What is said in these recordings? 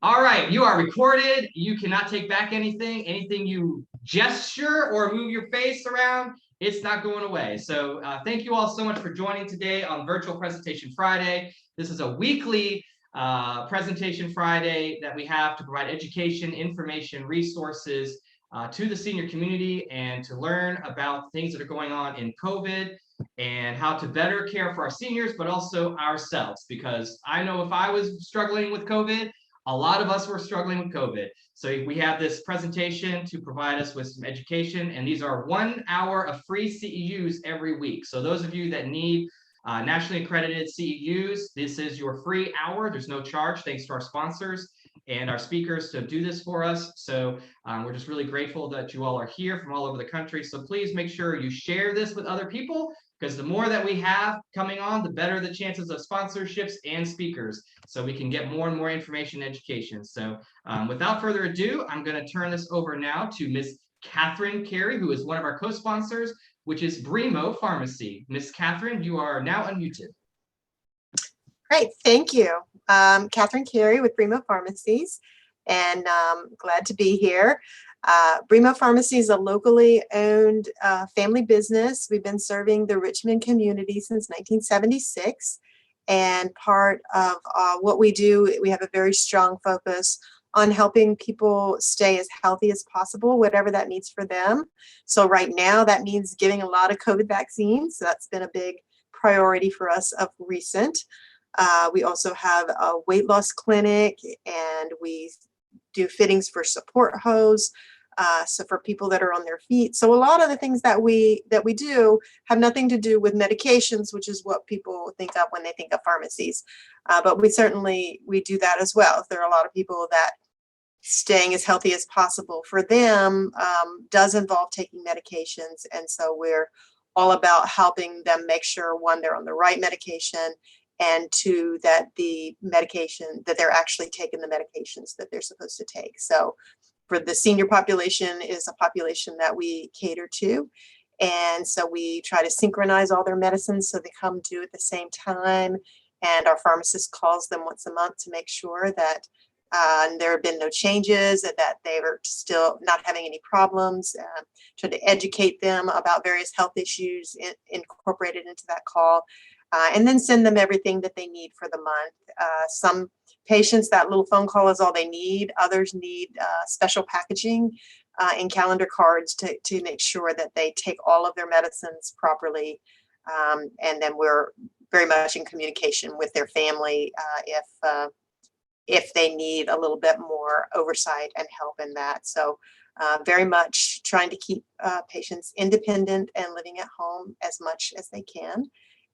All right, you are recorded. You cannot take back anything. Anything you gesture or move your face around, it's not going away. So thank you all so much for joining today on Virtual Presentation Friday. This is a weekly Presentation Friday that we have to provide education, information, resources to the senior community and to learn about things that are going on in COVID and how to better care for our seniors, but also ourselves. Because I know if I was struggling with COVID, a lot of us were struggling with COVID. So we have this presentation to provide us with some education, and these are 1 hour of free CEUs every week. So those of you that need nationally accredited CEUs, this is your free hour. There's no charge, thanks to our sponsors and our speakers to do this for us. So we're just really grateful that you all are here from all over the country. So please make sure you share this with other people, because the more that we have coming on, the better the chances of sponsorships and speakers, so we can get more and more information and education. So without further ado, I'm going to turn this over now to Ms. Catherine Carey, who is one of our co-sponsors, which is Brimo Pharmacy. Ms. Catherine, you are now unmuted. Great, thank you. Catherine Carey with Brimo Pharmacies, and glad to be here. Brimo Pharmacy is a locally owned family business. We've been serving the Richmond community since 1976, and part of what we do, we have a very strong focus on helping people stay as healthy as possible, whatever that means for them. So right now, that means giving a lot of COVID vaccines. So that's been a big priority for us of recent. We also have a weight loss clinic, and we do fittings for support hose. So for people that are on their feet. So a lot of the things that we do have nothing to do with medications, which is what people think of when they think of pharmacies. But we do that as well. If there are a lot of people that staying as healthy as possible for them does involve taking medications. And so we're all about helping them make sure, one, they're on the right medication, and two, that the medication, that they're actually taking the medications that they're supposed to take. So for the senior population is a population that we cater to. And so we try to synchronize all their medicines so they come due at the same time. And our pharmacist calls them once a month to make sure that there have been no changes and that they are still not having any problems. Try to educate them about various health issues incorporated into that call. And then send them everything that they need for the month. Some patients, that little phone call is all they need. Others need special packaging and calendar cards to make sure that they take all of their medicines properly. And then we're very much in communication with their family if they need a little bit more oversight and help in that. So very much trying to keep patients independent and living at home as much as they can.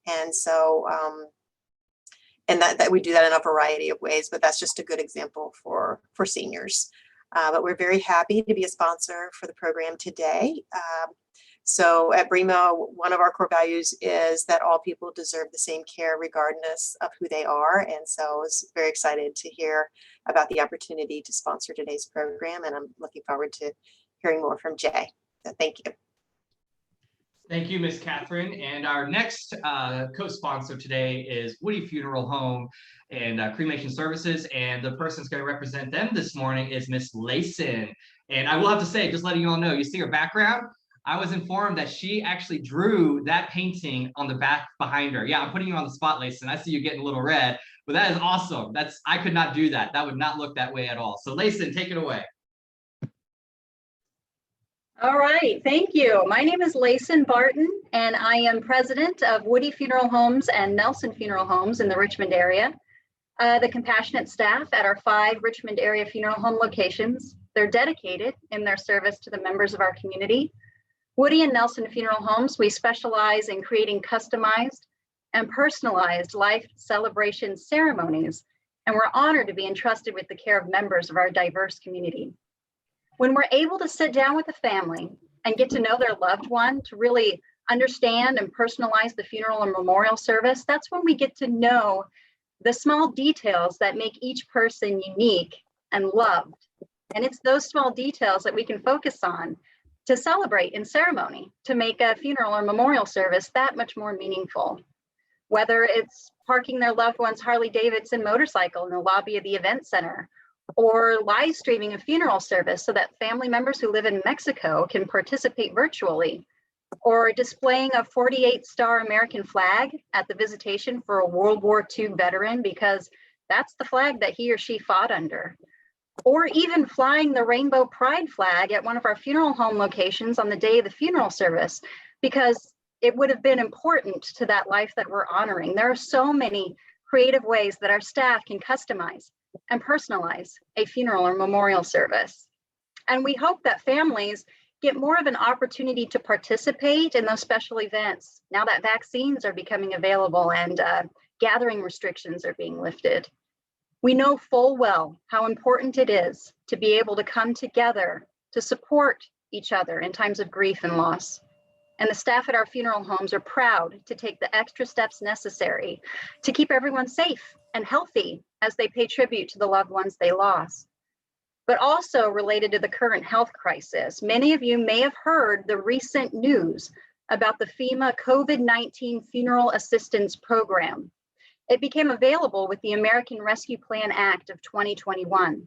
And so, and that we do that in a variety of ways, but that's just a good example for seniors. But we're very happy to be a sponsor for the program today. So at Brimo, one of our core values is that all people deserve the same care regardless of who they are. And so I was very excited to hear about the opportunity to sponsor today's program, and I'm looking forward to hearing more from Jay. So thank you. Thank you, Ms. Catherine. And our next co-sponsor today is Woody Funeral Home and Cremation Services. And the person who's going to represent them this morning is Miss Layson. And I will have to say, just letting you all know, you see her background? I was informed that she actually drew that painting on the back behind her. Yeah, I'm putting you on the spot, Layson. I see you getting a little red, but that is awesome. I could not do that. That would not look that way at all. So Layson, take it away. All right, thank you. My name is Layson Barton, and I am president of Woody Funeral Homes and Nelson Funeral Homes in the Richmond area. The compassionate staff at our 5 Richmond area funeral home locations, they're dedicated in their service to the members of our community. Woody and Nelson Funeral Homes, we specialize in creating customized and personalized life celebration ceremonies, and we're honored to be entrusted with the care of members of our diverse community. When we're able to sit down with a family and get to know their loved one, to really understand and personalize the funeral and memorial service, that's when we get to know the small details that make each person unique and loved. And it's those small details that we can focus on to celebrate in ceremony, to make a funeral or memorial service that much more meaningful. Whether it's parking their loved one's Harley Davidson motorcycle in the lobby of the event center, or live streaming a funeral service so that family members who live in Mexico can participate virtually, or displaying a 48-star American flag at the visitation for a World War II veteran because that's the flag that he or she fought under, or even flying the rainbow pride flag at one of our funeral home locations on the day of the funeral service because it would have been important to that life that we're honoring. There are so many creative ways that our staff can customize and personalize a funeral or memorial service. And we hope that families get more of an opportunity to participate in those special events now that vaccines are becoming available and gathering restrictions are being lifted. We know full well how important it is to be able to come together to support each other in times of grief and loss. And the staff at our funeral homes are proud to take the extra steps necessary to keep everyone safe and healthy as they pay tribute to the loved ones they lost. But also related to the current health crisis, many of you may have heard the recent news about the FEMA COVID-19 Funeral Assistance Program. It became available with the American Rescue Plan Act of 2021.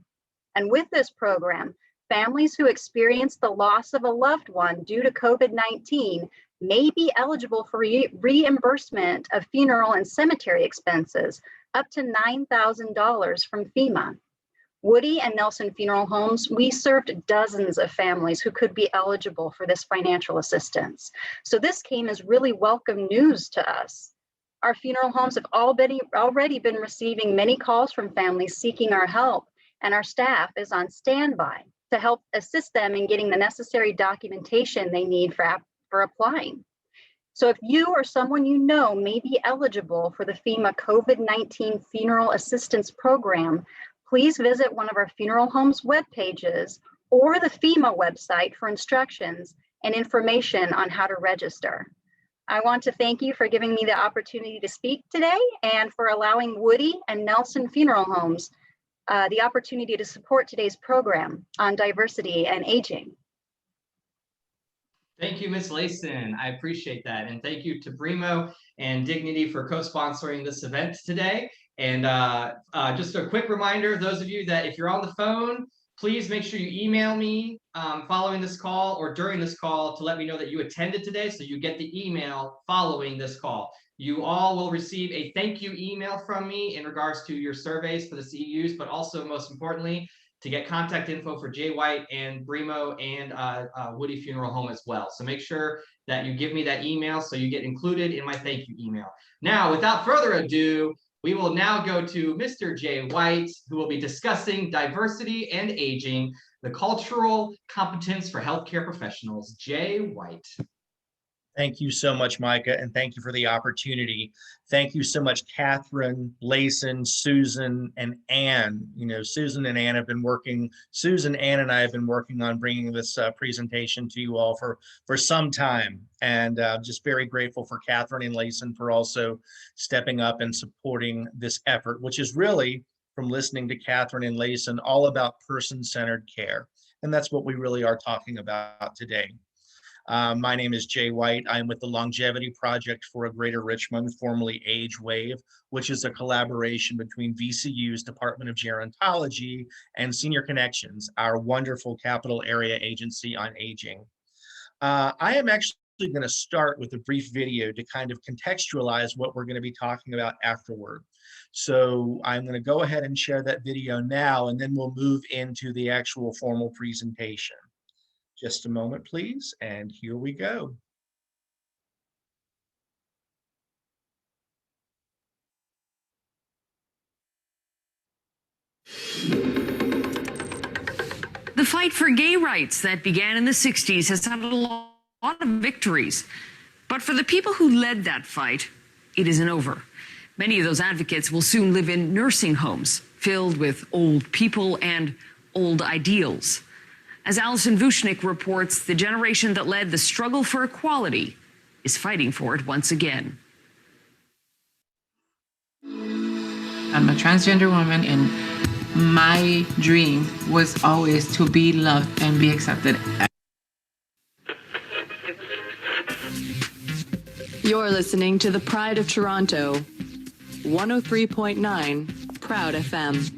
And with this program, families who experience the loss of a loved one due to COVID-19 may be eligible for reimbursement of funeral and cemetery expenses up to $9,000 from FEMA. Woody and Nelson Funeral Homes, we served dozens of families who could be eligible for this financial assistance. So this came as really welcome news to us. Our funeral homes have already been receiving many calls from families seeking our help, and our staff is on standby to help assist them in getting the necessary documentation they need for applying. So if you or someone you know may be eligible for the FEMA COVID-19 Funeral Assistance Program, please visit one of our funeral homes web pages or the FEMA website for instructions and information on how to register. I want to thank you for giving me the opportunity to speak today and for allowing Woody and Nelson Funeral Homes the opportunity to support today's program on diversity and aging. Thank you, Ms. Layson. I appreciate that. And thank you to Brimo and Dignity for co-sponsoring this event today. And just a quick reminder, those of you that if you're on the phone, please make sure you email me following this call or during this call to let me know that you attended today, so you get the email following this call. You all will receive a thank you email from me in regards to your surveys for the CEUs, but also most importantly, to get contact info for Jay White and Brimo and Woody Funeral Home as well. So make sure that you give me that email so you get included in my thank you email. Now, without further ado, we will now go to Mr. Jay White, who will be discussing diversity and aging, the cultural competence for healthcare professionals. Jay White. Thank you so much, Micah, and thank you for the opportunity. Thank you so much, Catherine, Layson, Susan, and Ann. You know, Susan and Ann have been working, Susan, Ann, and I have been working on bringing this presentation to you all for some time. And just very grateful for Catherine and Layson for also stepping up and supporting this effort, which is really, from listening to Catherine and Layson, all about person-centered care. And that's what we really are talking about today. My name is Jay White. I'm with the Longevity Project for a Greater Richmond, formerly Age Wave, which is a collaboration between VCU's Department of Gerontology and Senior Connections, our wonderful capital area agency on aging. I am actually going to start with a brief video to kind of contextualize what we're going to be talking about afterward. So I'm going to go ahead and share that video now, and then we'll move into the actual formal presentation. Just a moment, please, and here we go. The fight for gay rights that began in the 60s has had a lot of victories. But for the people who led that fight, it isn't over. Many of those advocates will soon live in nursing homes filled with old people and old ideals. As Alison Vuchnik reports, the generation that led the struggle for equality is fighting for it once again. I'm a transgender woman, and my dream was always to be loved and be accepted. You're listening to the Pride of Toronto, 103.9 Proud FM.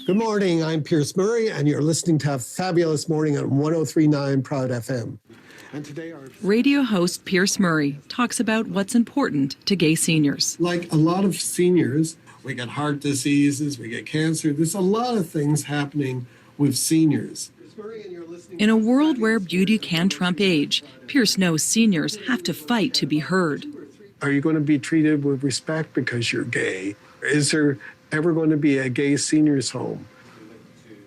Good morning, I'm Pierce Murray, and you're listening to a fabulous morning on 103.9 Proud FM. And today radio host Pierce Murray talks about what's important to gay seniors. like a lot of seniors, we get heart diseases, we get cancer. There's a lot of things happening with seniors. In a world where beauty can trump age, Pierce knows seniors have to fight to be heard. Are you going to be treated with respect because you're gay? Is there ever going to be a gay seniors home?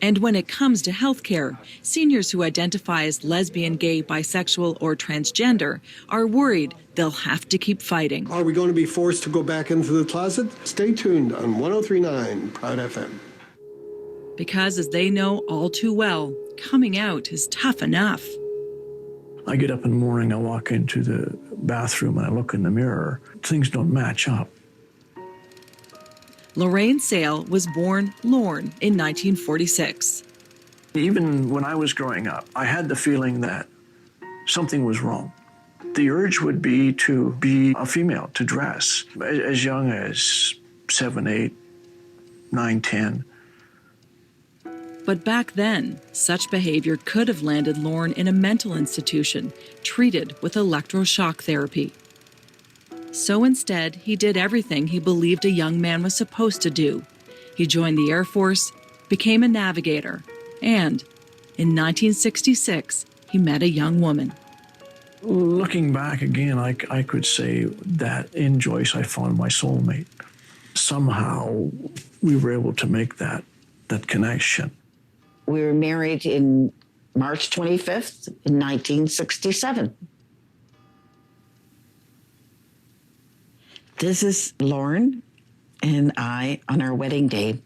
And when it comes to healthcare, seniors who identify as lesbian, gay, bisexual, or transgender are worried they'll have to keep fighting. Are we going to be forced to go back into the closet? Stay tuned on 103.9 Proud FM. Because as they know all too well, coming out is tough enough. I get up in the morning, I walk into the bathroom and I look in the mirror. Things don't match up. Lorraine Sale was born Lorne in 1946. Even when I was growing up, I had the feeling that something was wrong. The urge would be to be a female, to dress as young as 7, 8, 9, 10. But back then, such behavior could have landed Lorne in a mental institution, treated with electroshock therapy. So instead, he did everything he believed a young man was supposed to do. He joined the Air Force, became a navigator, and in 1966, he met a young woman. Looking back again, I could say that in Joyce I found my soulmate. Somehow we were able to make that connection. We were married in March 25th in 1967. This is Lauren and I on our wedding day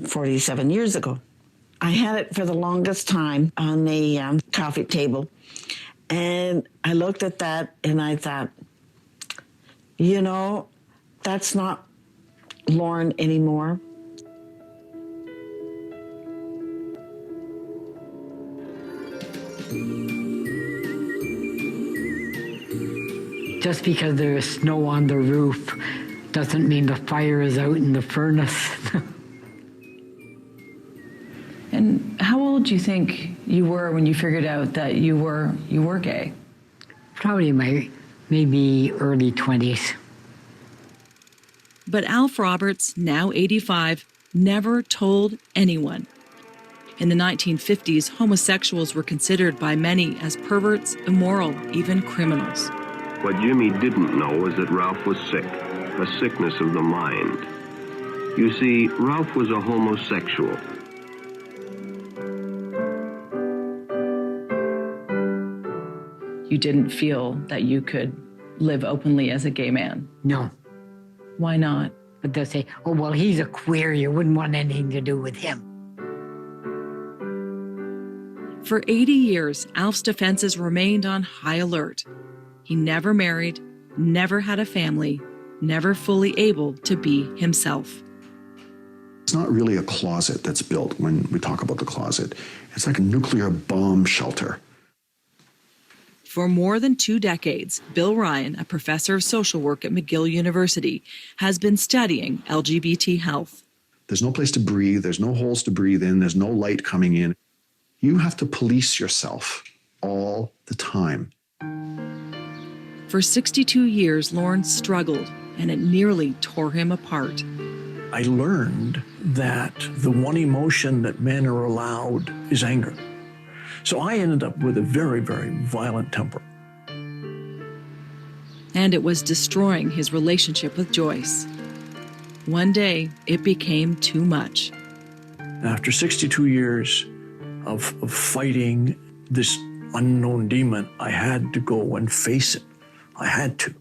47 years ago. I had it for the longest time on the coffee table. And I looked at that and I thought, you know, that's not Lauren anymore. Just because there is snow on the roof doesn't mean the fire is out in the furnace. And how old do you think you were when you figured out that you were gay? Probably maybe early 20s. But Alf Roberts, now 85, never told anyone. In the 1950s, homosexuals were considered by many as perverts, immoral, even criminals. What Jimmy didn't know is that Ralph was sick, a sickness of the mind. You see, Ralph was a homosexual. You didn't feel that you could live openly as a gay man? No. Why not? But they'll say, oh, well, he's a queer. You wouldn't want anything to do with him. For 80 years, Alf's defenses remained on high alert. He never married, never had a family, never fully able to be himself. It's not really a closet that's built when we talk about the closet. It's like a nuclear bomb shelter. For more than 2 decades, Bill Ryan, a professor of social work at McGill University, has been studying LGBT health. There's no place to breathe. There's no holes to breathe in. There's no light coming in. You have to police yourself all the time. For 62 years, Lorne struggled, and it nearly tore him apart. I learned that the one emotion that men are allowed is anger. So I ended up with a very, very violent temper. And it was destroying his relationship with Joyce. One day, it became too much. After 62 years of fighting this unknown demon, I had to go and face it. I had to.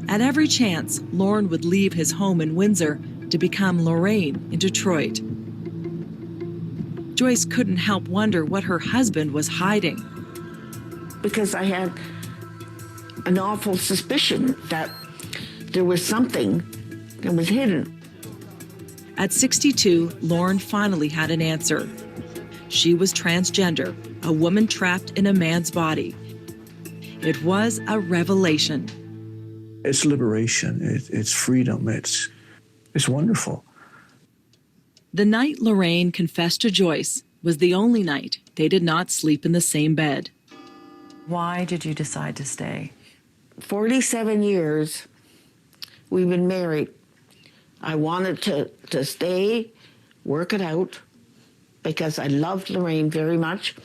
At every chance, Lorne would leave his home in Windsor to become Lorraine in Detroit. Joyce couldn't help wonder what her husband was hiding. Because I had an awful suspicion that there was something that was hidden. At 62, Lorne finally had an answer. She was transgender, a woman trapped in a man's body. It was a revelation. It's liberation, it's freedom, it's It's wonderful. The night Lorraine confessed to Joyce was the only night they did not sleep in the same bed. Why did you decide to stay? 47 years we've been married. I wanted to stay, work it out, because I loved Lorraine very much.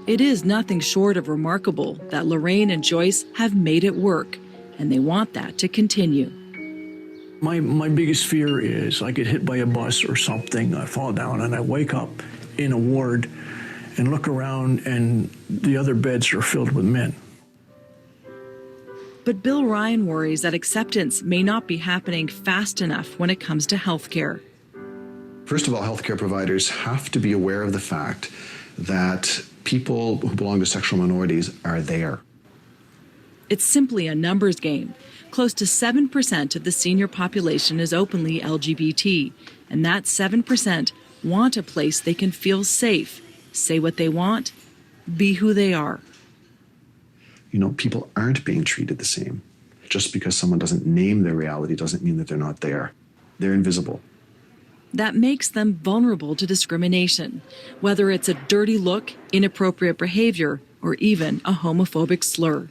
It is nothing short of remarkable that Lorraine and Joyce have made it work, and they want that to continue. My biggest fear is I get hit by a bus or something, I fall down, and I wake up in a ward and look around and the other beds are filled with men. But Bill Ryan worries that acceptance may not be happening fast enough when it comes to healthcare. First of all, healthcare providers have to be aware of the fact that people who belong to sexual minorities are there. It's simply a numbers game. Close to 7% of the senior population is openly LGBT, and that 7% want a place they can feel safe, say what they want, be who they are. You know, people aren't being treated the same. Just because someone doesn't name their reality doesn't mean that they're not there. They're invisible. That makes them vulnerable to discrimination, whether it's a dirty look, inappropriate behavior, or even a homophobic slur.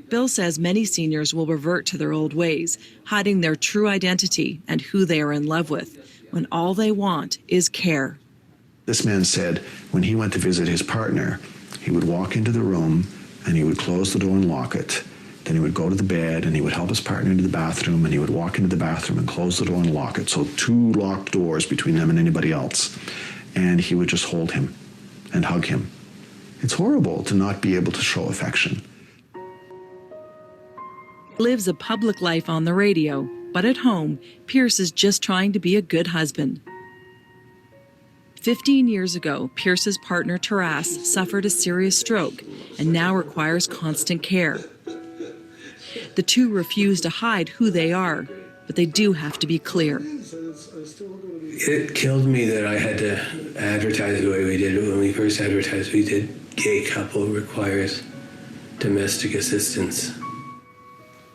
Bill says many seniors will revert to their old ways, hiding their true identity and who they are in love with, when all they want is care. This man said when he went to visit his partner, he would walk into the room and he would close the door and lock it. Then he would go to the bed and he would help his partner into the bathroom, and he would walk into the bathroom and close the door and lock it. So 2 locked doors between them and anybody else. And he would just hold him and hug him. It's horrible to not be able to show affection. Lives a public life on the radio, but at home, Pierce is just trying to be a good husband. 15 years ago, Pierce's partner, Taras, suffered a serious stroke and now requires constant care. The two refuse to hide who they are, but they do have to be clear. It killed me that I had to advertise the way we did. When we first advertised, we did gay couple requires domestic assistance.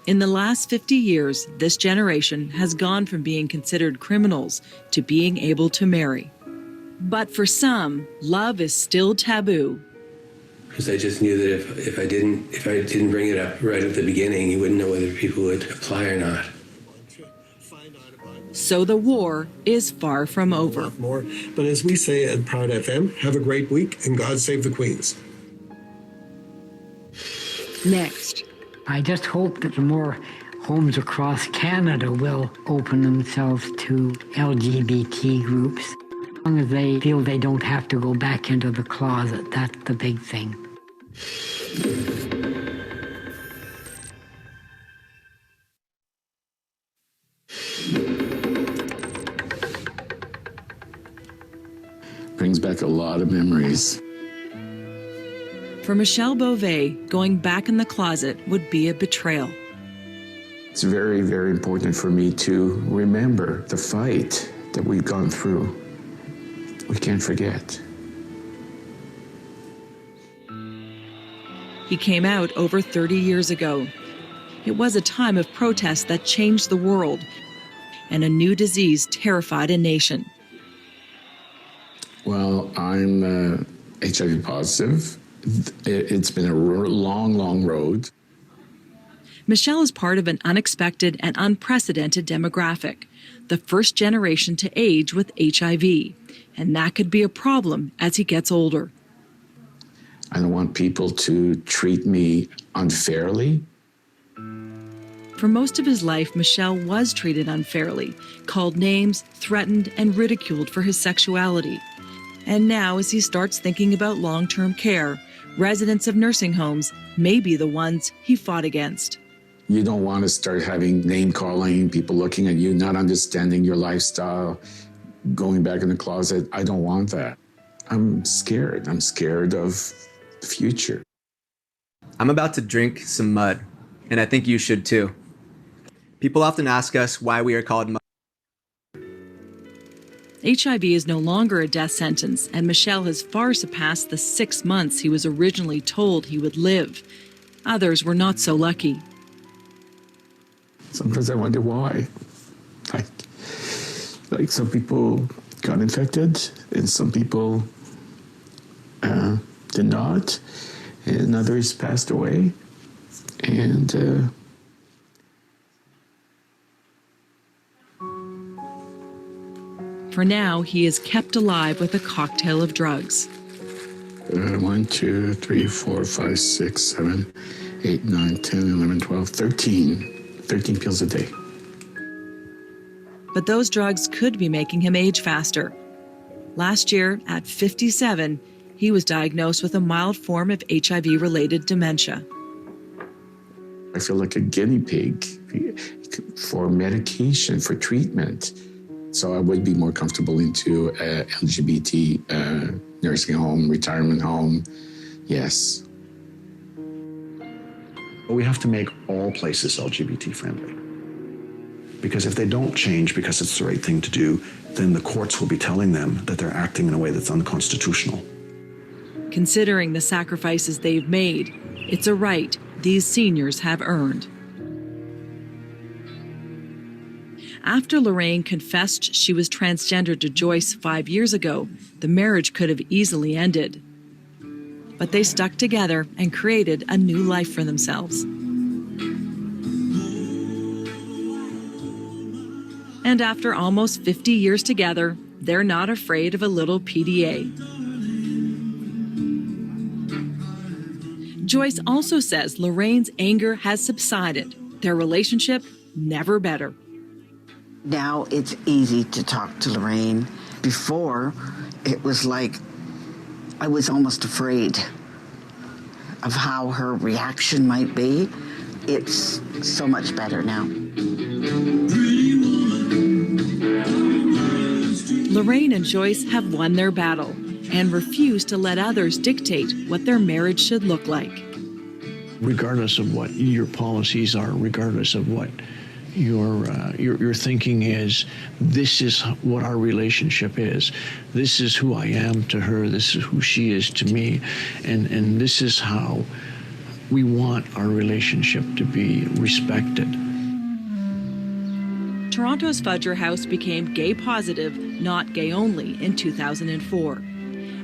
In the last 50 years, this generation has gone from being considered criminals to being able to marry. But for some, love is still taboo. Because I just knew that if I didn't bring it up right at the beginning, you wouldn't know whether people would apply or not. So the war is far from over. More. But as we say at Proud FM, have a great week and God save the Queens. Next. I just hope that the more homes across Canada will open themselves to LGBT groups. As long as they feel they don't have to go back into the closet, that's the big thing. Brings back a lot of memories. For Michelle Beauvais, going back in the closet would be a betrayal. It's very, very important for me to remember the fight that we've gone through. We can't forget. He came out over 30 years ago. It was a time of protest that changed the world, and a new disease terrified a nation. Well, I'm HIV positive. It's been a long, long road. Michelle is part of an unexpected and unprecedented demographic, the first generation to age with HIV, and that could be a problem as he gets older. I don't want people to treat me unfairly. For most of his life, Michelle was treated unfairly, called names, threatened, and ridiculed for his sexuality. And now, as he starts thinking about long-term care, residents of nursing homes may be the ones he fought against. You don't want to start having name calling, people looking at you, not understanding your lifestyle, going back in the closet. I don't want that. I'm scared. I'm scared of the future. I'm about to drink some mud, and I think you should too. People often ask us why we are called mud. HIV is no longer a death sentence, and Michelle has far surpassed the 6 months he was originally told he would live. Others were not so lucky. Sometimes I wonder why. Like some people got infected and some people did not, and others passed away. And For now, he is kept alive with a cocktail of drugs. 1, 2, 3, 4, 5, 6, 7, 8, 9, 10, 11, 12, 13. 13 pills a day. But those drugs could be making him age faster. Last year, at 57, he was diagnosed with a mild form of HIV-related dementia. I feel like a guinea pig for medication, for treatment. So I would be more comfortable into LGBT nursing home, retirement home. Yes. We have to make all places LGBT friendly. Because if they don't change because it's the right thing to do, then the courts will be telling them that they're acting in a way that's unconstitutional. Considering the sacrifices they've made, it's a right these seniors have earned. After Lorraine confessed she was transgender to Joyce 5 years ago, the marriage could have easily ended. But they stuck together and created a new life for themselves. And after almost 50 years together, they're not afraid of a little PDA. Joyce also says Lorraine's anger has subsided. Their relationship never better. Now it's easy to talk to Lorraine. Before, it was like I was almost afraid of how her reaction might be. It's so much better now. Lorraine and Joyce have won their battle and refuse to let others dictate what their marriage should look like. Regardless of what your policies are, regardless of what your thinking is, this is what our relationship is. This is who I am to her. This is who she is to me. And this is how we want our relationship to be respected. Toronto's Fudger House became gay positive, not gay only, in 2004.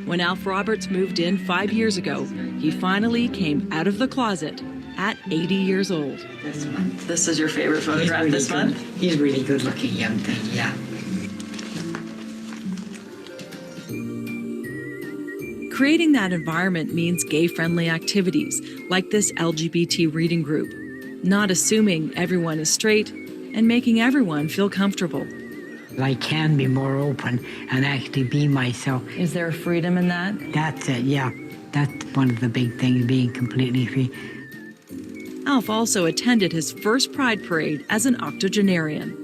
When Alf Roberts moved in 5 years ago, he finally came out of the closet at 80 years old. This one. This is your favorite photograph Really this one? He's really good looking young thing, yeah. Creating that environment means gay-friendly activities, like this LGBT reading group, not assuming everyone is straight, and making everyone feel comfortable. I can be more open and actually be myself. Is there freedom in that? That's it, yeah. That's one of the big things, being completely free. Alf also attended his first Pride Parade as an octogenarian.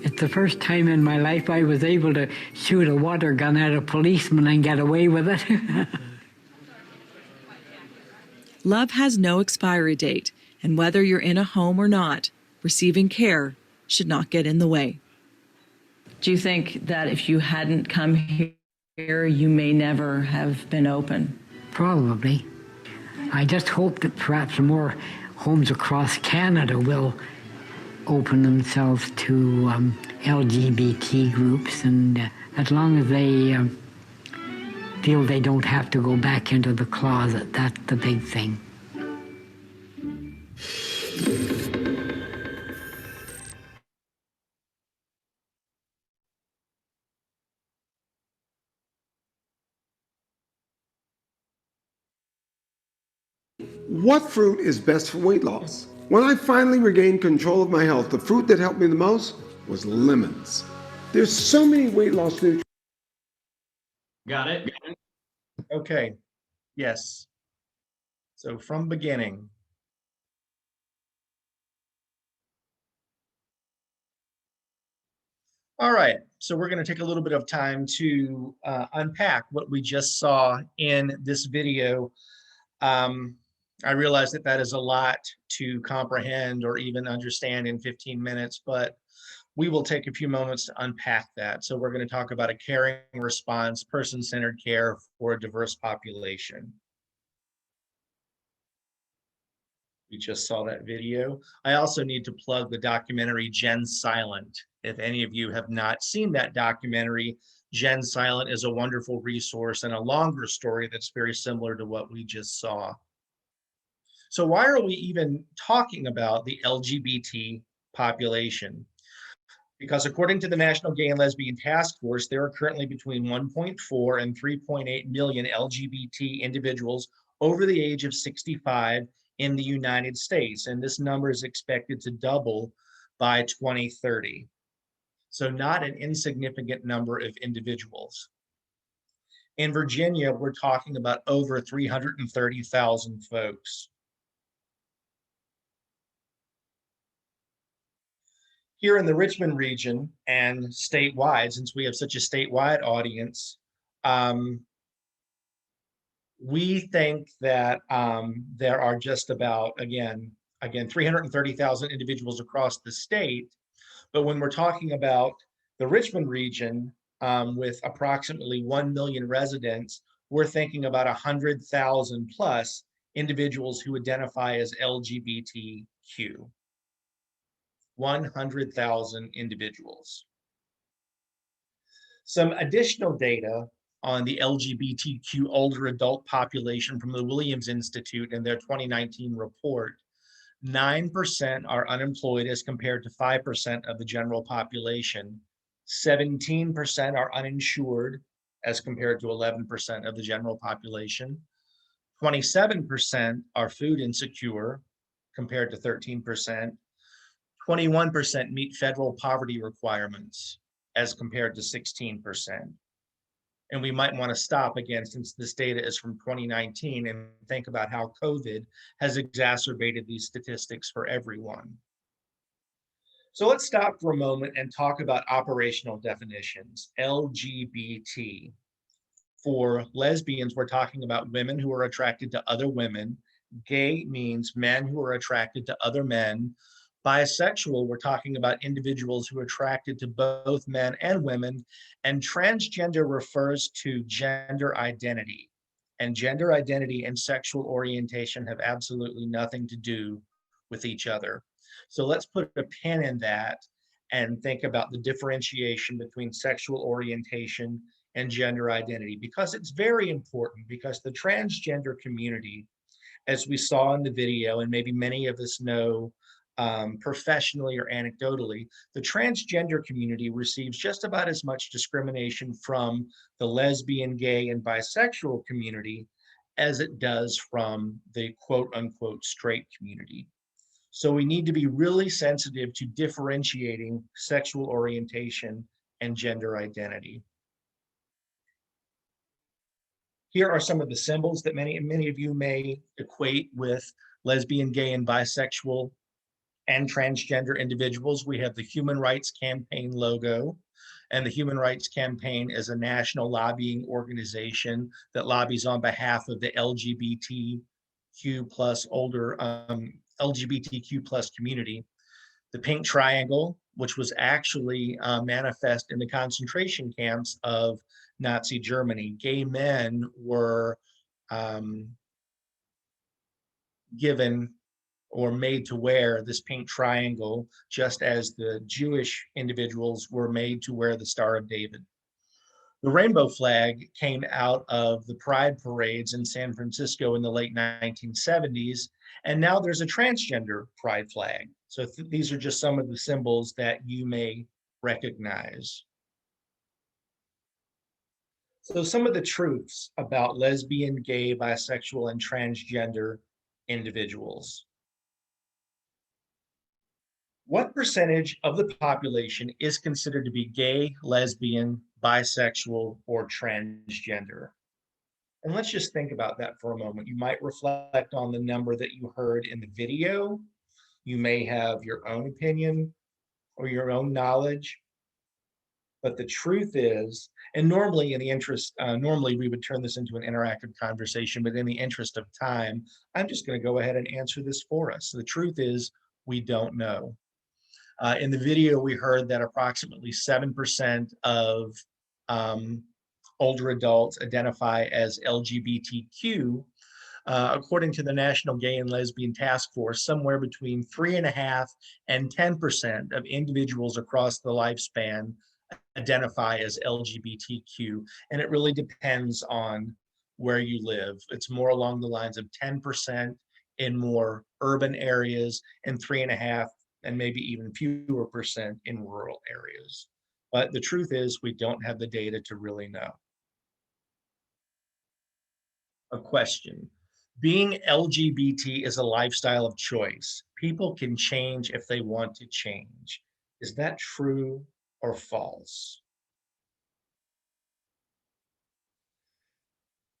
It's the first time in my life I was able to shoot a water gun at a policeman and get away with it. Love has no expiry date, and whether you're in a home or not, receiving care should not get in the way. Do you think that if you hadn't come here, you may never have been open? Probably. I just hope that perhaps more homes across Canada will open themselves to LGBT groups, and as long as they feel they don't have to go back into the closet, that's the big thing. What fruit is best for weight loss? When I finally regained control of my health, the fruit that helped me the most was lemons. There's so many weight loss nutrients. Got it? Okay, yes. So from beginning. All right, so we're going to take a little bit of time to unpack what we just saw in this video. I realize that that is a lot to comprehend or even understand in 15 minutes, but we will take a few moments to unpack that. So we're going to talk about a caring response, person-centered care for a diverse population. We just saw that video. I also need to plug the documentary Gen Silent. If any of you have not seen that documentary, Gen Silent is a wonderful resource and a longer story that's very similar to what we just saw. So why are we even talking about the LGBT population? Because according to the National Gay and Lesbian Task Force, there are currently between 1.4 and 3.8 million LGBT individuals over the age of 65 in the United States, and this number is expected to double by 2030. So not an insignificant number of individuals. In Virginia, we're talking about over 330,000 folks. Here in the Richmond region and statewide, since we have such a statewide audience, we think that there are just about, again, 330,000 individuals across the state. But when we're talking about the Richmond region, with approximately 1 million residents, we're thinking about 100,000 plus individuals who identify as LGBTQ. 100,000 individuals. Some additional data on the LGBTQ older adult population from the Williams Institute in their 2019 report. 9% are unemployed as compared to 5% of the general population. 17% are uninsured as compared to 11% of the general population. 27% are food insecure compared to 13%. 21% meet federal poverty requirements as compared to 16%. And we might want to stop again, since this data is from 2019, and think about how COVID has exacerbated these statistics for everyone. So let's stop for a moment and talk about operational definitions. LGBT. For lesbians, we're talking about women who are attracted to other women. Gay means men who are attracted to other men. Bisexual, we're talking about individuals who are attracted to both men and women. And transgender refers to gender identity. And gender identity and sexual orientation have absolutely nothing to do with each other. So let's put a pin in that and think about the differentiation between sexual orientation and gender identity, because it's very important, because the transgender community, as we saw in the video, and maybe many of us know professionally or anecdotally, the transgender community receives just about as much discrimination from the lesbian, gay, and bisexual community as it does from the quote unquote straight community. So we need to be really sensitive to differentiating sexual orientation and gender identity. Here are some of the symbols that many of you may equate with lesbian, gay, and bisexual and transgender individuals. We have the Human Rights Campaign logo, and the Human Rights Campaign is a national lobbying organization that lobbies on behalf of the LGBTQ plus LGBTQ plus community. The pink triangle, which was actually manifest in the concentration camps of Nazi Germany. Gay men were given or made to wear this pink triangle, just as the Jewish individuals were made to wear the Star of David. The rainbow flag came out of the pride parades in San Francisco in the late 1970s, and now there's a transgender pride flag. So these are just some of the symbols that you may recognize. So some of the truths about lesbian, gay, bisexual, and transgender individuals. What percentage of the population is considered to be gay, lesbian, bisexual, or transgender? And let's just think about that for a moment. You might reflect on the number that you heard in the video. You may have your own opinion or your own knowledge. But the truth is, and normally in the interest, normally we would turn this into an interactive conversation, but in the interest of time, I'm just going to go ahead and answer this for us. The truth is, we don't know. In the video, we heard that approximately 7% of older adults identify as LGBTQ, According to the National Gay and Lesbian Task Force, somewhere between 3.5% and 10% of individuals across the lifespan identify as LGBTQ, and it really depends on where you live. It's more along the lines of 10% in more urban areas and 3.5% and maybe even fewer percent in rural areas. But the truth is, we don't have the data to really know. A question. Being LGBT is a lifestyle of choice. People can change if they want to change. Is that true or false?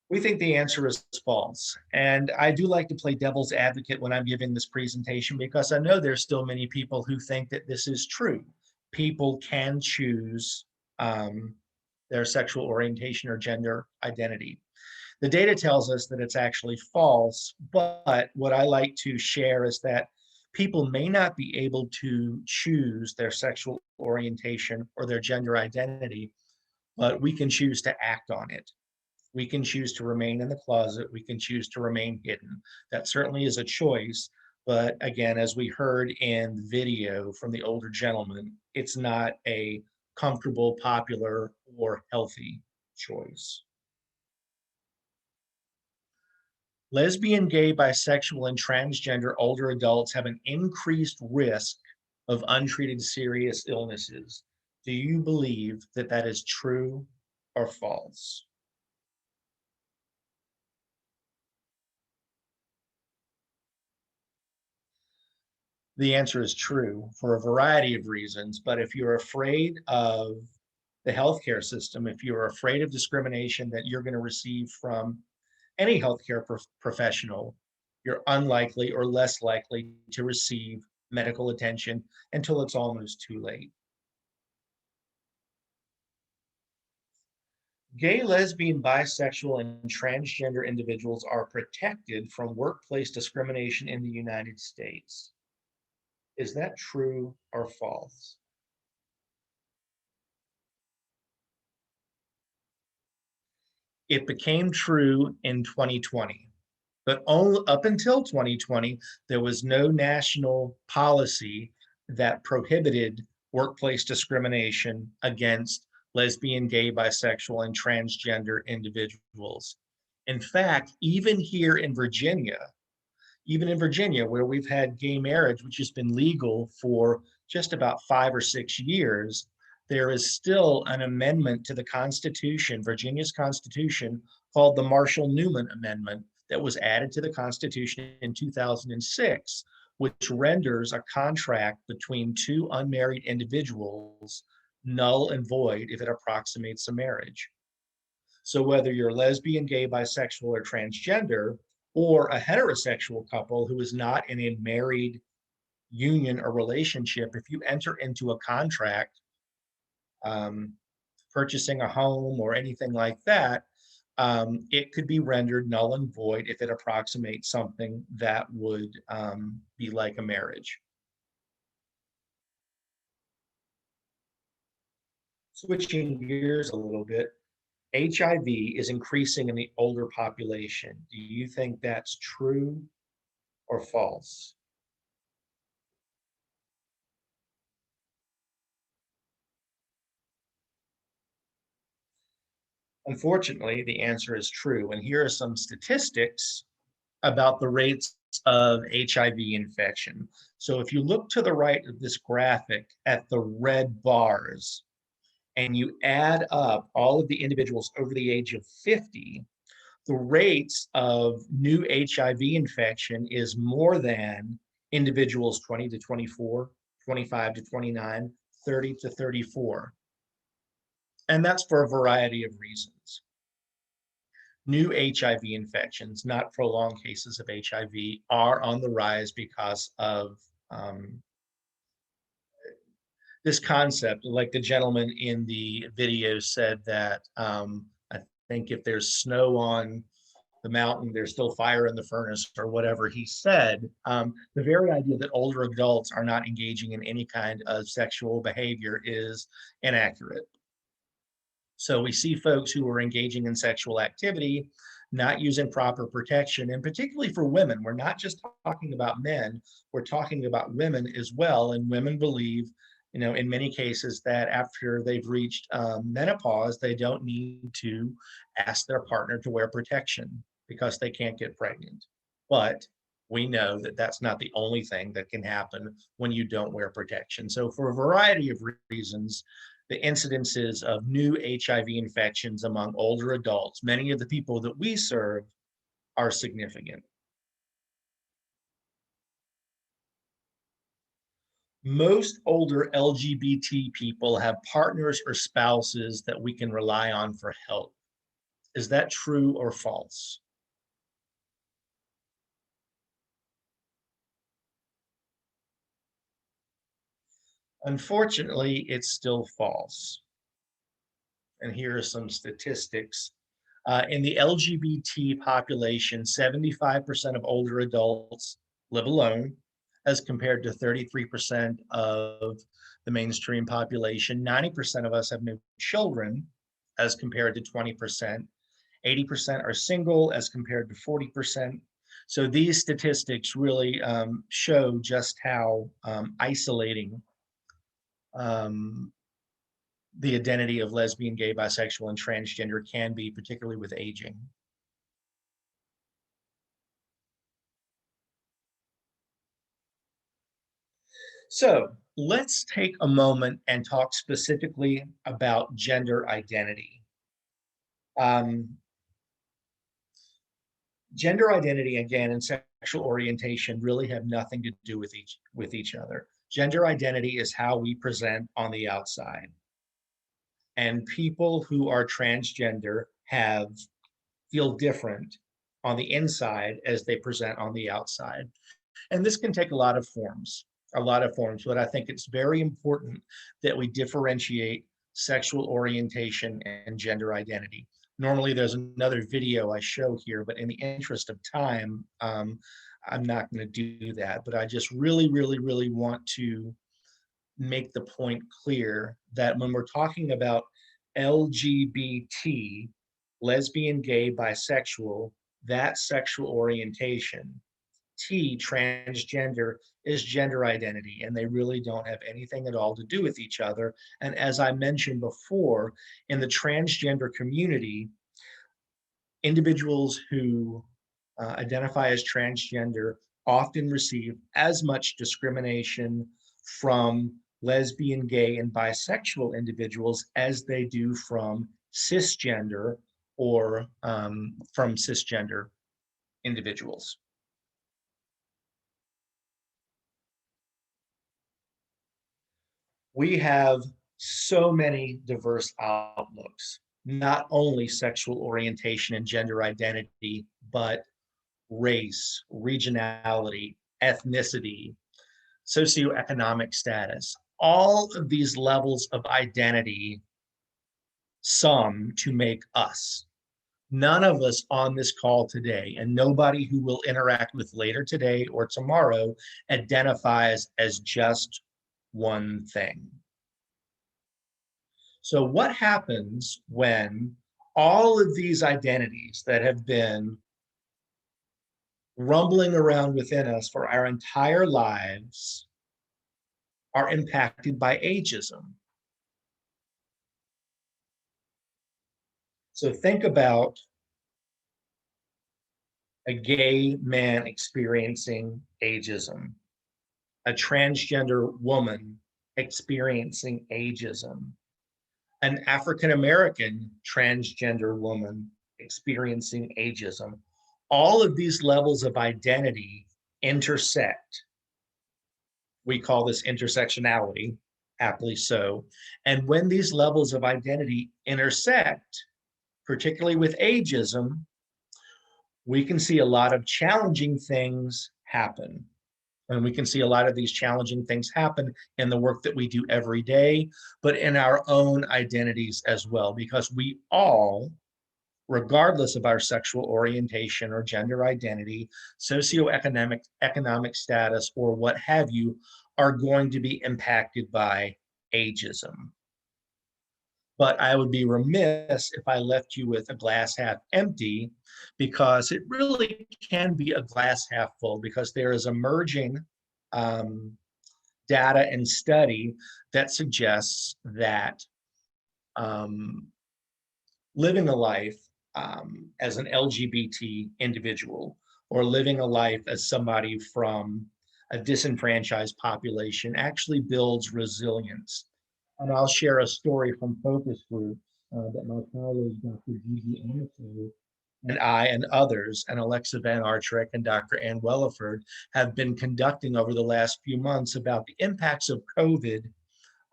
We think the answer is false. And I do like to play devil's advocate when I'm giving this presentation because I know there's still many people who think that this is true. People can choose their sexual orientation or gender identity. The data tells us that it's actually false, but what I like to share is that people may not be able to choose their sexual orientation or their gender identity, but we can choose to act on it. We can choose to remain in the closet. We can choose to remain hidden. That certainly is a choice. But again, as we heard in the video from the older gentleman, it's not a comfortable, popular, or healthy choice. Lesbian, gay, bisexual, and transgender older adults have an increased risk of untreated serious illnesses. Do you believe that that is true or false? The answer is true for a variety of reasons, but if you're afraid of the healthcare system, if you're afraid of discrimination that you're going to receive from any healthcare professional, you're unlikely or less likely to receive medical attention until it's almost too late. Gay, lesbian, bisexual, and transgender individuals are protected from workplace discrimination in the United States. Is that true or false? It became true in 2020, but only up until 2020, there was no national policy that prohibited workplace discrimination against lesbian, gay, bisexual, and transgender individuals. In fact, even here in Virginia, where we've had gay marriage, which has been legal for just about 5 or 6 years, there is still an amendment to the Constitution, Virginia's Constitution, called the Marshall-Newman Amendment that was added to the Constitution in 2006, which renders a contract between two unmarried individuals null and void if it approximates a marriage. So whether you're lesbian, gay, bisexual, or transgender, or a heterosexual couple who is not in a married union or relationship, if you enter into a contract, purchasing a home or anything like that, it could be rendered null and void if it approximates something that would be like a marriage. Switching gears a little bit, HIV is increasing in the older population. Do you think that's true or false? Unfortunately, the answer is true. And here are some statistics about the rates of HIV infection. So if you look to the right of this graphic at the red bars, and you add up all of the individuals over the age of 50, the rates of new HIV infection is more than individuals 20 to 24, 25 to 29, 30 to 34. And that's for a variety of reasons. New HIV infections, not prolonged cases of HIV, are on the rise because of this concept. Like the gentleman in the video said that I think if there's snow on the mountain, there's still fire in the furnace, or whatever he said. The very idea that older adults are not engaging in any kind of sexual behavior is inaccurate. So we see folks who are engaging in sexual activity not using proper protection, and particularly for women. We're not just talking about men, we're talking about women as well. And women believe, in many cases, that after they've reached menopause, they don't need to ask their partner to wear protection because they can't get pregnant. But we know that that's not the only thing that can happen when you don't wear protection. So for a variety of reasons, the incidences of new HIV infections among older adults, many of the people that we serve, are significant. Most older LGBT people have partners or spouses that we can rely on for help. Is that true or false? Unfortunately, it's still false. And here are some statistics. In the LGBT population, 75% of older adults live alone, as compared to 33% of the mainstream population. 90% of us have no children, as compared to 20%. 80% are single, as compared to 40%. So these statistics really show just how isolating the identity of lesbian, gay, bisexual, and transgender can be, particularly with aging. So let's take a moment and talk specifically about gender identity. Gender identity, again, and sexual orientation really have nothing to do with each other. Gender identity is how we present on the outside. And people who are transgender feel different on the inside as they present on the outside. And this can take a lot of forms, but I think it's very important that we differentiate sexual orientation and gender identity. Normally there's another video I show here, but in the interest of time, I'm not going to do that. But I just really want to make the point clear that when we're talking about LGBT, lesbian, gay, bisexual, that's sexual orientation. T, transgender, is gender identity, and they really don't have anything at all to do with each other. And as I mentioned before, in the transgender community, individuals who identify as transgender often receive as much discrimination from lesbian, gay, and bisexual individuals as they do from cisgender or from cisgender individuals. We have so many diverse outlooks, not only sexual orientation and gender identity, but race, regionality, ethnicity, socioeconomic status. All of these levels of identity sum to make us. None of us on this call today, and nobody who will interact with later today or tomorrow, identifies as just one thing. So what happens when all of these identities that have been rumbling around within us for our entire lives are impacted by ageism? So think about a gay man experiencing ageism, a transgender woman experiencing ageism, an African-American transgender woman experiencing ageism. All of these levels of identity intersect. We call this intersectionality, aptly so. And when these levels of identity intersect, particularly with ageism, we can see a lot of challenging things happen. And we can see a lot of these challenging things happen in the work that we do every day, but in our own identities as well, because we all, regardless of our sexual orientation or gender identity, economic status, or what have you, are going to be impacted by ageism. but I would be remiss if I left you with a glass half empty, because it really can be a glass half full, because there is emerging data and study that suggests that living a life as an LGBT individual, or living a life as somebody from a disenfranchised population, actually builds resilience. And I'll share a story from focus group that my colleague, Dr. Gigi Amato, and I and others, and Alexa Van Artrick and Dr. Ann Welliford, have been conducting over the last few months about the impacts of COVID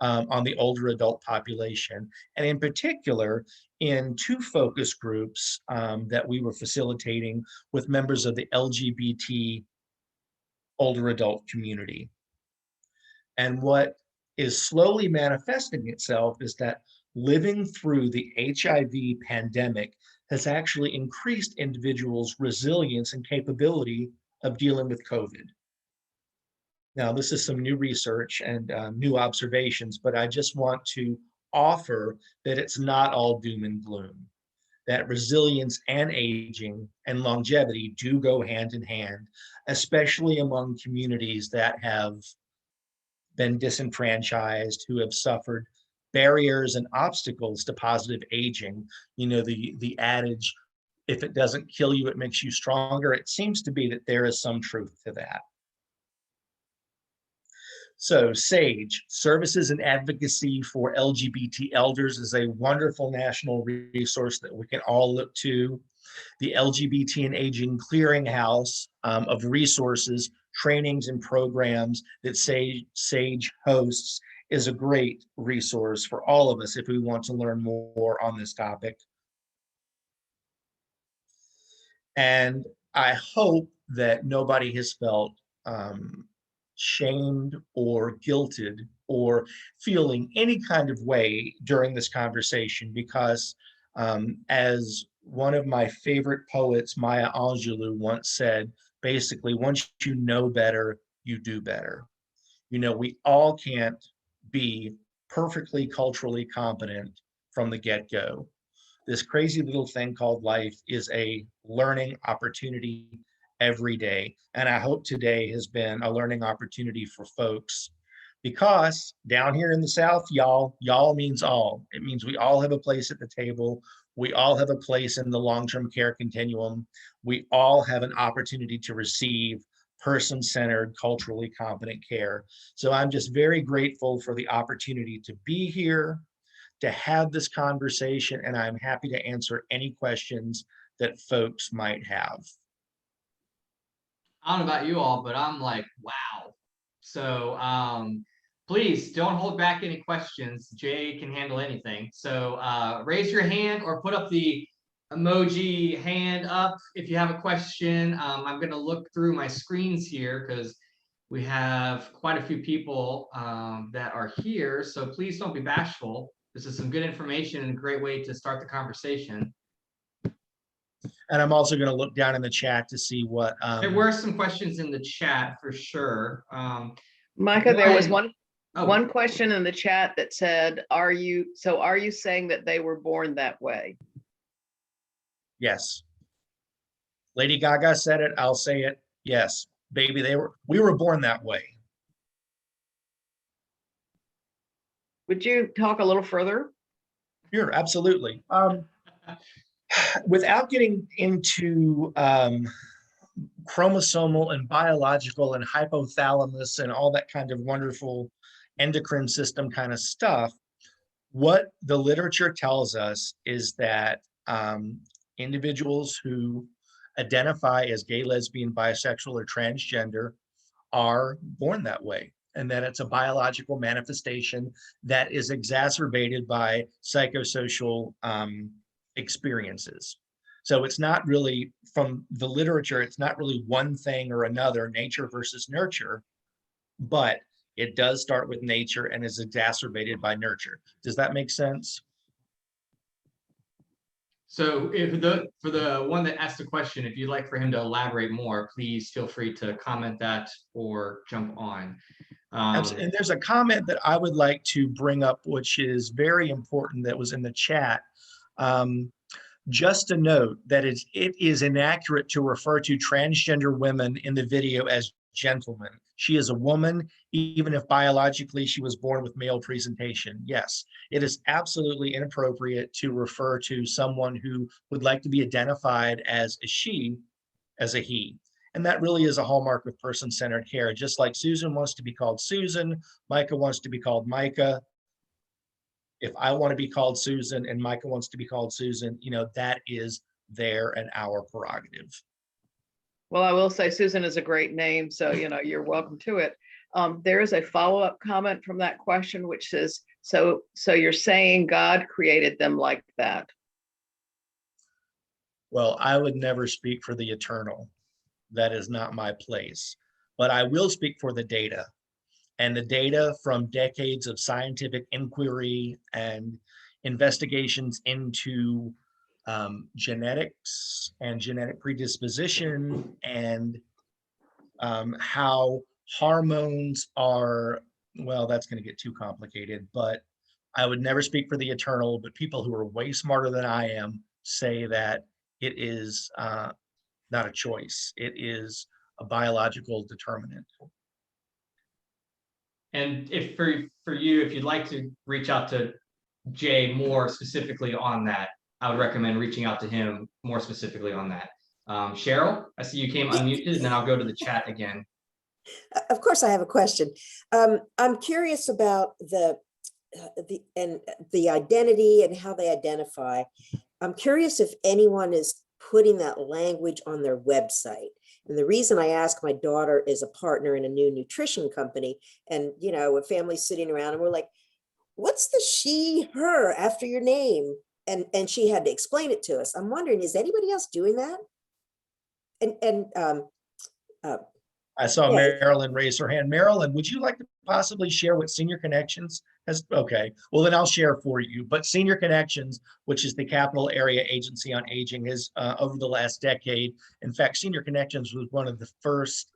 on the older adult population, and in particular in two focus groups that we were facilitating with members of the LGBT older adult community. And what is slowly manifesting itself is that living through the HIV pandemic has actually increased individuals' resilience and capability of dealing with COVID. Now, this is some new research and new observations, but I just want to offer that it's not all doom and gloom, that resilience and aging and longevity do go hand in hand, especially among communities that have been disenfranchised, who have suffered barriers and obstacles to positive aging. You know, the adage, if it doesn't kill you, it makes you stronger. It seems to be that there is some truth to that. So SAGE, Services and Advocacy for LGBT Elders, is a wonderful national resource that we can all look to. The LGBT and Aging Clearinghouse of resources, trainings, and programs that SAGE hosts is a great resource for all of us if we want to learn more on this topic. And I hope that nobody has felt shamed or guilted or feeling any kind of way during this conversation, because as one of my favorite poets, Maya Angelou, once said, basically, once you know better, you do better. You know, we all can't be perfectly culturally competent from the get-go. This crazy little thing called life is a learning opportunity every day. And I hope today has been a learning opportunity for folks, because down here in the South, y'all means all. It means we all have a place at the table. We all have a place in the long-term care continuum. We all have an opportunity to receive person-centered, culturally competent care. So I'm just very grateful for the opportunity to be here, to have this conversation, and I'm happy to answer any questions that folks might have. I don't know about you all, but I'm like, wow. So please don't hold back any questions. Jay can handle anything. So raise your hand or put up the emoji hand up if you have a question. I'm going to look through my screens here because we have quite a few people that are here. So please don't be bashful. This is some good information and a great way to start the conversation. And I'm also going to look down in the chat to see what there were some questions in the chat for sure. Micah, there was one question in the chat that said, are you saying that they were born that way? Yes. Lady Gaga said it, I'll say it. Yes, baby, we were born that way. Would you talk a little further? Sure, absolutely. Without getting into chromosomal and biological and hypothalamus and all that kind of wonderful endocrine system kind of stuff, what the literature tells us is that individuals who identify as gay, lesbian, bisexual, or transgender are born that way, and that it's a biological manifestation that is exacerbated by psychosocial experiences. So it's not really, from the literature, it's not really one thing or another, nature versus nurture, but it does start with nature and is exacerbated by nurture. Does that make sense? So for the one that asked the question, if you'd like for him to elaborate more, please feel free to comment that or jump on. And there's a comment that I would like to bring up, which is very important, that was in the chat. Just a note that it is inaccurate to refer to transgender women in the video as gentlemen. She is a woman, even if biologically she was born with male presentation. Yes, it is absolutely inappropriate to refer to someone who would like to be identified as a she, as a he. And that really is a hallmark of person-centered care. Just like Susan wants to be called Susan, Micah wants to be called Micah. If I want to be called Susan and Micah wants to be called Susan, you know, that is their and our prerogative. Well, I will say Susan is a great name, so you know you're welcome to it. There is a follow-up comment from that question, which says, so you're saying God created them like that? Well, I would never speak for the eternal. That is not my place. But I will speak for the data. And the data from decades of scientific inquiry and investigations into genetics and genetic predisposition and how hormones are, well, that's going to get too complicated, but I would never speak for the eternal, but people who are way smarter than I am say that it is not a choice. It is a biological determinant. And if for you, if you'd like to reach out to Jay more specifically on that, I would recommend reaching out to him more specifically on that. Cheryl, I see you came unmuted, and then I'll go to the chat again. Of course, I have a question. I'm curious about the identity and how they identify. I'm curious if anyone is putting that language on their website. And the reason I ask, my daughter is a partner in a new nutrition company, and you know, with families sitting around and we're like, what's the she, her after your name? And she had to explain it to us. I'm wondering, is anybody else doing that? I saw yeah. Marilyn raise her hand. Marilyn, would you like to possibly share what Senior Connections has? Okay, well then I'll share for you. But Senior Connections, which is the Capital Area Agency on Aging, has over the last decade, in fact, Senior Connections was one of the first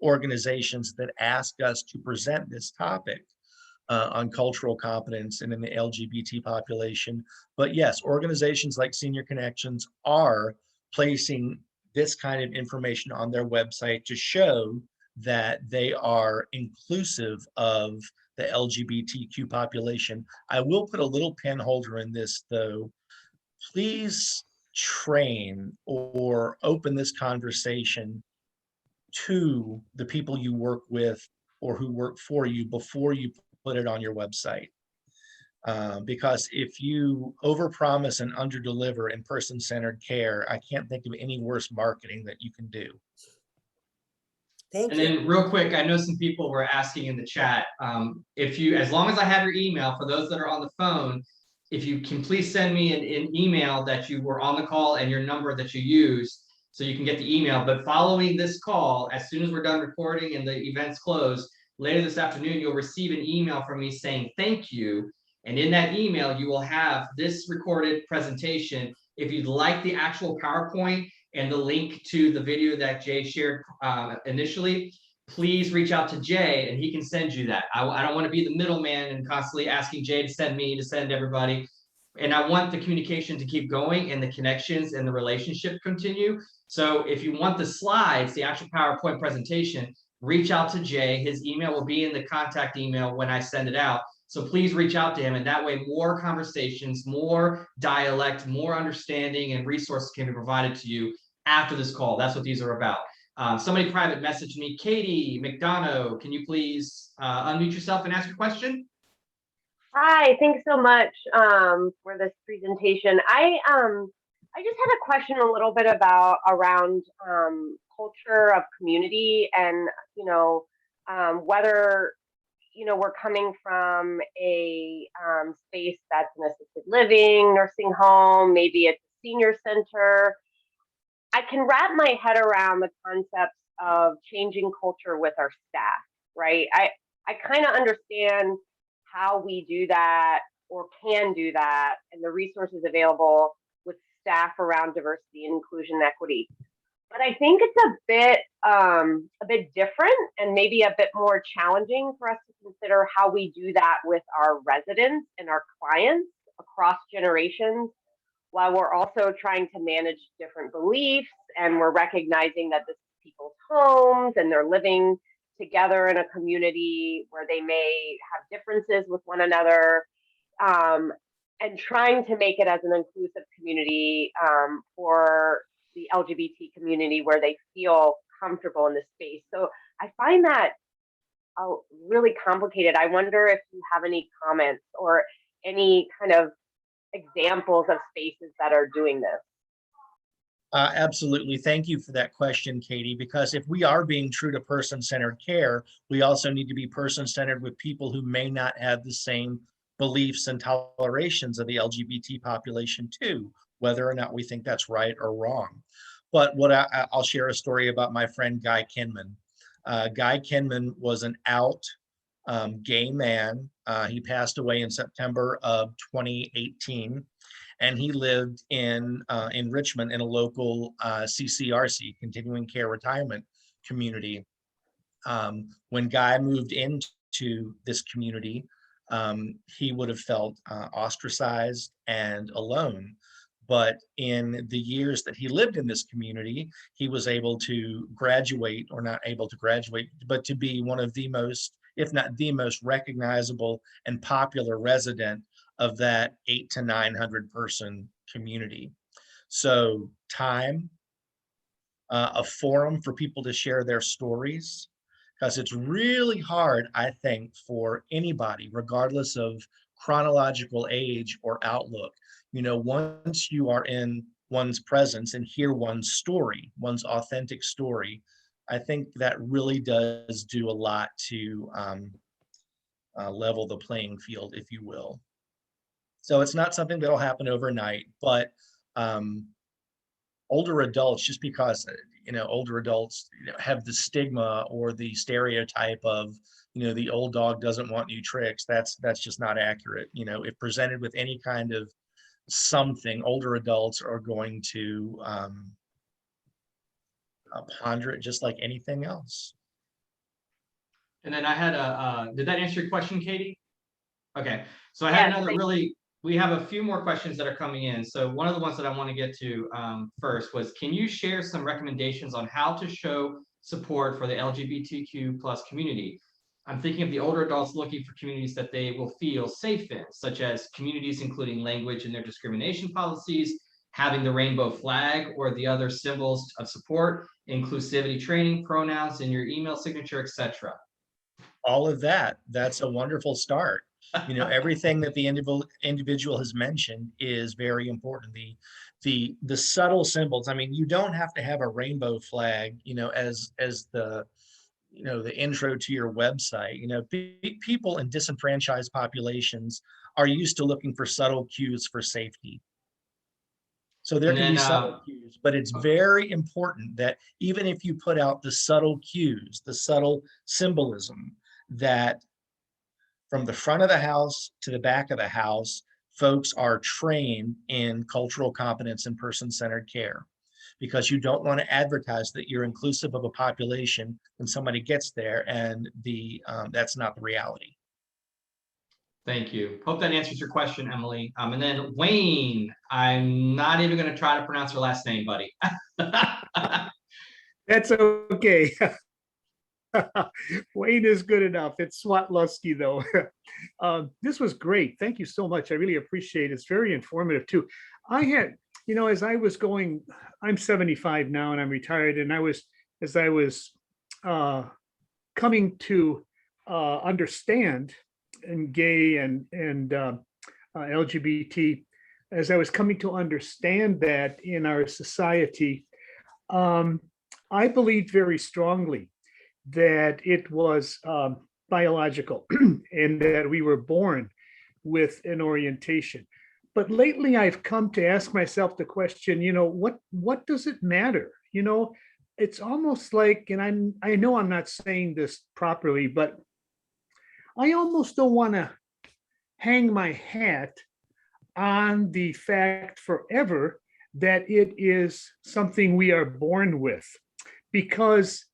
organizations that asked us to present this topic on cultural competence and in the LGBT population. But yes, organizations like Senior Connections are placing this kind of information on their website to show that they are inclusive of the LGBTQ population. I will put a little pen holder in this though. Please train or open this conversation to the people you work with or who work for you before you put it on your website. Because if you overpromise and underdeliver in person-centered care, I can't think of any worse marketing that you can do. Thank you. And then real quick, I know some people were asking in the chat, if you, as long as I have your email, for those that are on the phone, if you can please send me an email that you were on the call and your number that you used, so you can get the email. But following this call, as soon as we're done recording and the event's closed, later this afternoon, you'll receive an email from me saying thank you. And in that email, you will have this recorded presentation. If you'd like the actual PowerPoint and the link to the video that Jay shared initially, please reach out to Jay and he can send you that. I don't want to be the middleman and constantly asking Jay to send me, to send everybody. And I want the communication to keep going and the connections and the relationship continue. So if you want the slides, the actual PowerPoint presentation, reach out to Jay. His email will be in the contact email when I send it out. So please reach out to him, and that way more conversations, more dialect, more understanding and resources can be provided to you after this call. That's what these are about. Somebody private messaged me, Katie McDonough, can you please unmute yourself and ask your question? Hi, thanks so much for this presentation. I just had a question a little bit around culture of community, and whether we're coming from a space that's an assisted living, nursing home, maybe it's a senior center. I can wrap my head around the concepts of changing culture with our staff, right? I kind of understand how we do that or can do that and the resources available with staff around diversity and inclusion and equity. but I think it's a bit different and maybe a bit more challenging for us to consider how we do that with our residents and our clients across generations, while we're also trying to manage different beliefs, and we're recognizing that this is people's homes and they're living together in a community where they may have differences with one another, and trying to make it as an inclusive community for the LGBT community where they feel comfortable in this space. So I find that really complicated. I wonder if you have any comments or any kind of examples of spaces that are doing this. Absolutely. Thank you for that question, Katie, because if we are being true to person-centered care, we also need to be person-centered with people who may not have the same beliefs and tolerations of the LGBT population too, whether or not we think that's right or wrong. But I'll share a story about my friend Guy Kinman. Guy Kinman was an out gay man. He passed away in September of 2018, and he lived in Richmond in a local CCRC, continuing care retirement community. When Guy moved into this community, he would have felt ostracized and alone. But in the years that he lived in this community, he was able to graduate, or not able to graduate, but to be one of the most, if not the most recognizable and popular resident of that 800 to 900 person community. So time, a forum for people to share their stories, because it's really hard, I think, for anybody, regardless of chronological age or outlook. Once you are in one's presence and hear one's story, one's authentic story, I think that really does do a lot to level the playing field, if you will. So it's not something that'll happen overnight, but older adults, just because older adults have the stigma or the stereotype of the old dog doesn't want new tricks, that's just not accurate. If presented with any kind of something, older adults are going to ponder it just like anything else. And then I had did that answer your question, Katie? Okay, so I had another we have a few more questions that are coming in. So one of the ones that I want to get to first was, can you share some recommendations on how to show support for the LGBTQ plus community? I'm thinking of the older adults looking for communities that they will feel safe in, such as communities including language in their discrimination policies, having the rainbow flag or the other symbols of support, inclusivity training, pronouns in your email signature, etc. All of that's a wonderful start. Everything that the individual has mentioned is very important. The subtle symbols. I mean, you don't have to have a rainbow flag, as the the intro to your website. People in disenfranchised populations are used to looking for subtle cues for safety. So there can be subtle cues, but it's very important that even if you put out the subtle cues, the subtle symbolism, that from the front of the house to the back of the house, folks are trained in cultural competence and person-centered care, because you don't want to advertise that you're inclusive of a population when somebody gets there and that's not the reality. Thank you. Hope that answers your question, Emily. And then Wayne, I'm not even going to try to pronounce your last name, buddy. That's okay. Wayne is good enough. It's Swatlusky, though. This was great. Thank you so much. I really appreciate it. It's very informative, too. I had, as I was going, I'm 75 now and I'm retired. And as I was coming to understand and gay and LGBT, as I was coming to understand that in our society, I believed very strongly that it was biological and that we were born with an orientation. But lately I've come to ask myself the question, what does it matter? It's almost like, and I know I'm not saying this properly, but I almost don't want to hang my hat on the fact forever that it is something we are born with. Because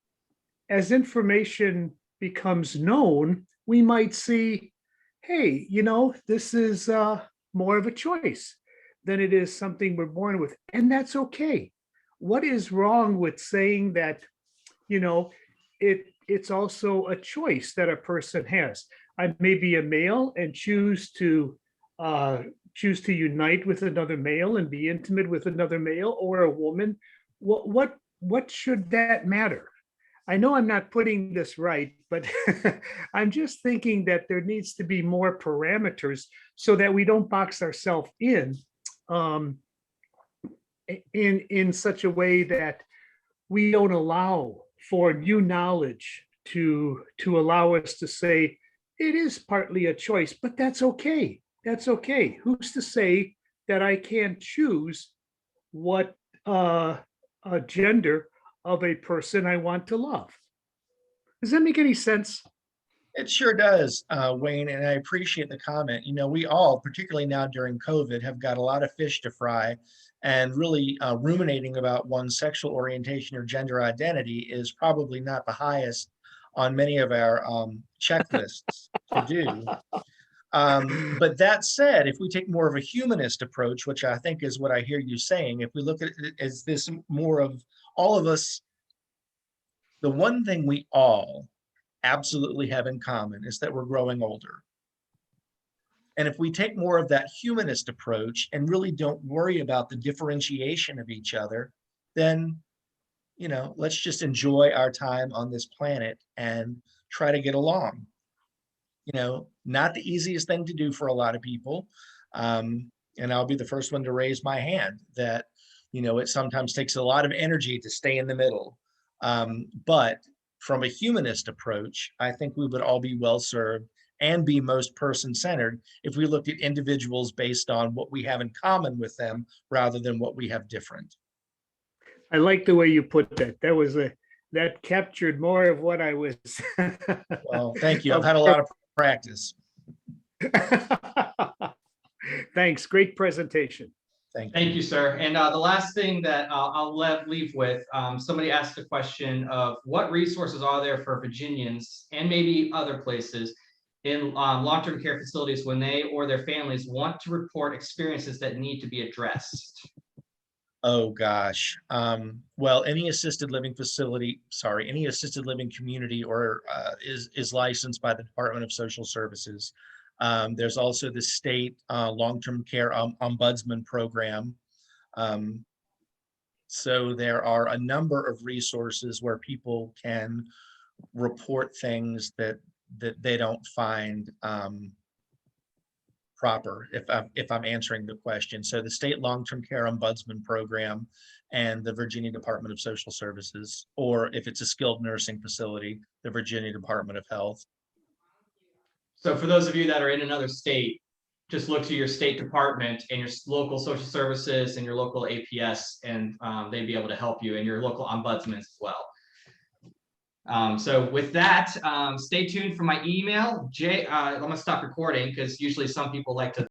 as information becomes known, we might see, hey, this is more of a choice than it is something we're born with. And that's okay. What is wrong with saying that, it's also a choice that a person has? I may be a male and choose to unite with another male and be intimate with another male, or a woman. What should that matter? I know I'm not putting this right, but I'm just thinking that there needs to be more parameters so that we don't box ourselves in such a way that we don't allow for new knowledge to allow us to say it is partly a choice, but that's okay. That's okay. Who's to say that I can't choose what a gender of a person I want to love? Does that make any sense? It sure does, Wayne, and I appreciate the comment. We all, particularly now during COVID, have got a lot of fish to fry, and really ruminating about one's sexual orientation or gender identity is probably not the highest on many of our checklists to do. But that said, if we take more of a humanist approach, which I think is what I hear you saying, if we look at it as this more of all of us, the one thing we all absolutely have in common is that we're growing older. And if we take more of that humanist approach and really don't worry about the differentiation of each other, then, let's just enjoy our time on this planet and try to get along. Not the easiest thing to do for a lot of people. And I'll be the first one to raise my hand that, it sometimes takes a lot of energy to stay in the middle. But from a humanist approach, I think we would all be well served and be most person-centered if we looked at individuals based on what we have in common with them rather than what we have different. I like the way you put that. That captured more of what I was. Well, thank you. I've had a lot of practice. Thanks. Great presentation. Thank you, sir. And the last thing that I'll leave with, somebody asked a question of what resources are there for Virginians and maybe other places in long-term care facilities when they or their families want to report experiences that need to be addressed? Oh gosh. Well, any assisted living community or is licensed by the Department of Social Services. There's also the state long-term care ombudsman program. So there are a number of resources where people can report things that they don't find proper, if I'm answering the question. So the state long-term care ombudsman program and the Virginia Department of Social Services, or if it's a skilled nursing facility, the Virginia Department of Health. So for those of you that are in another state, just look to your state department and your local social services and your local APS, and they'd be able to help you, and your local ombudsman as well. So with that, stay tuned for my email. I'm gonna stop recording because usually some people like to